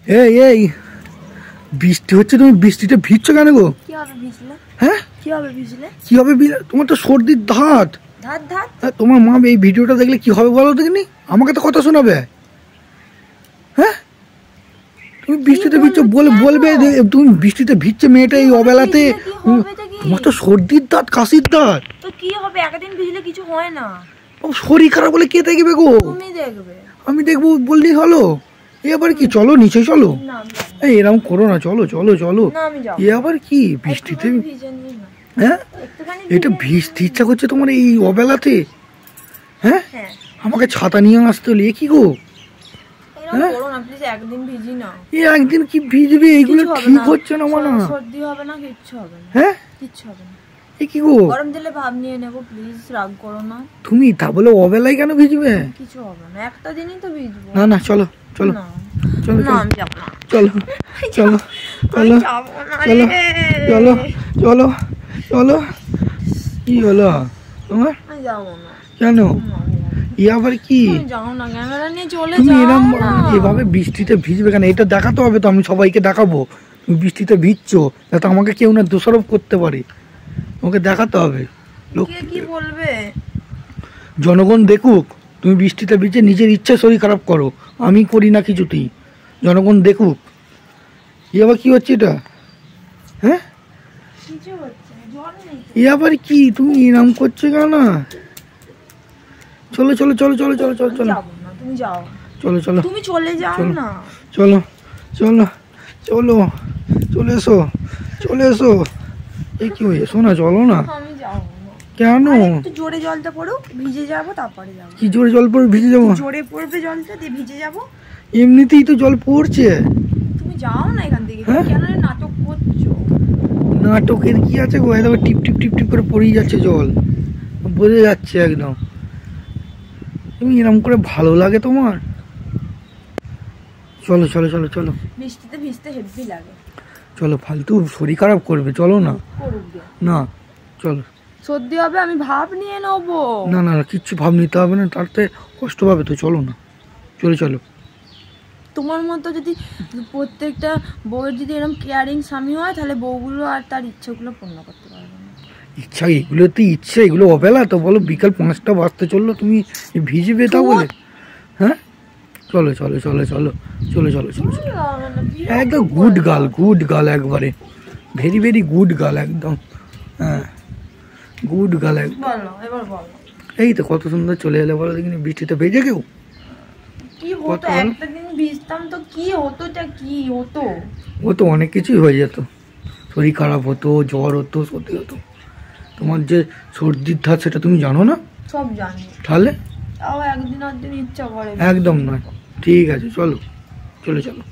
এই এই বৃষ্টি হচ্ছে, তুমি বৃষ্টিতে ভিজছো কেন গো? কি হবে ভিজলে? হ্যাঁ কি হবে ভিজলে? কি হবে? তোমার তো সর্দির ধাত। ধাত ধাত? তোমার মা এই ভিডিওটা দেখলে কি হবে বলো দেখিনি? আমাকে তো কথা শোনাবে। হ্যাঁ তুমি বৃষ্টিতে ভিজছো বলবে তুমি বৃষ্টিতে ভিজছে মেয়েটা এই অবেলাতে। তোমার তো সর্দির দাঁত, কাশির দাঁত। তো কি হবে, একদিন ভিজলে কিছু হয় না। শরীর খারাপ বলে কে দেখবে গো? তুমি দেখবে। আমি দেখবো বললেই হলো? এ আবার কি? চলো নিচে চলো। এই এরকম করো না, চলো চলো চলো। এ আবার কি বৃষ্টিতে? হ্যাঁ এটা ভিজতে ইচ্ছা করছে তোমার এই অবেলাতে? হ্যাঁ আমাকে ছাতা নিয়ে আসতে হলে কি গো? একদিন কি ভিজবে? এইগুলো ঠিক হচ্ছে না মানে। সর্দি হবে না, কিচ্ছু হবে না। হ্যাঁ কিচ্ছু হবে না। কি গো গরম দিলে ভাব নিয়ে নেবো, প্লিজ রাগ করো না। তুমি তা বলে অবেলায় কেন ভিজবে? কিছু হবে না, একটা দিনই তো ভিজবো। না না চলো চলো চলো না আমি যাব না। চলো চলো চলো চলো চলো চলো চলো। কি হলো তোমার? যাবো না। কেন? আবার কি? যাও না, ক্যামেরা নিয়ে চলে তুমি যাও না। এভাবে বৃষ্টিতে ভিজবে কেন? এটা দেখাতে হবে তো, আমি সবাইকে দেখাবো তুমি বৃষ্টিতে ভিজছো, যাতে আমাকে কেউ না দোষারোপ করতে পারে। তোমাকে দেখাতে হবে। কে কি বলবে? জনগণ দেখুক তুমি বৃষ্টিতে ভিজে নিজের ইচ্ছা শরীর খারাপ করো, আমি করি না কিছুতেই। জনগণ দেখুক। আবার কি হচ্ছে এটা? হ্যাঁ আবার কি? তুমি এরকম করছো কেন? চলো চলো চলো চলো চলো চলো চলো। তুমি যাও। চলো চলো তুমি চলে যাও না। চলো চলো চলো চলে এসো চলে এসো। এই কি হয়ে? এসো না, চলো না। আমি যাবো না। কেন? একটু জোরে জলটা পড়ুক, ভিজে যাবো, তারপরে যাবো। কি জোরে জল পড়ে ভিজে যাবো? জোরে পড়বে জলটা, দিয়ে ভিজে যাবো। এমনিতেই তো জল পড়ছে। তুমি যাও না এখান থেকে। কেন নাটক করছো? নাটকের কি আছে গো? একদম টিপ টিপ টিপ টিপ করে পড়েই যাচ্ছে জল, বোঝা যাচ্ছে একদম। তুমি এরকম করে ভালো লাগে তোমার? চলো চলো চলো চলো। বৃষ্টিতে ভিজতে হেভি লাগে। চলো, ফালতু শরীর খারাপ করবে, চলো না। না চলো। সর্দি হবে, আমি ভাব নিয়ে নেবো। না না কিচ্ছু ভাব নিতে হবে না, তাতে কষ্ট পাবে তো। চলো না, চলো চলো। তোমার মতো যদি প্রত্যেকটা বউয়ের যদি এরকম কেয়ারিং স্বামী হয়, তাহলে বউগুলো আর তার ইচ্ছেগুলো পূর্ণ করতে পারবে না। ইচ্ছা এগুলো তো ইচ্ছে, এগুলো অবেলা তো। বলো বিকাল 5টা বাজতে চললো, তুমি ভিজবে তা বলে? হ্যাঁ চলো চলো চলো চলো চলো চলো চলো চলো। একদম গুড গার্ল একবারে, ভেরি ভেরি গুড গার্ল একদম। হ্যাঁ গুড গার্ল একদম। এই তো কত সুন্দর চলে এলে বলো দেখিনি বৃষ্টিতে ভেজে কেউ। কি হতো একটা দিন ভিজতাম তো কি হতোটা কি হতো? ও তো অনেক কিছুই হয়ে যেত, শরীর খারাপ হতো, জ্বর হতো, সর্দি হতো। তোমার যে সর্দির ধাত সেটা তুমি জানো না? সব জানি। তাহলে তাও একদিন ইচ্ছা করে। একদম নয়। ঠিক আছে চলো চলো চলো।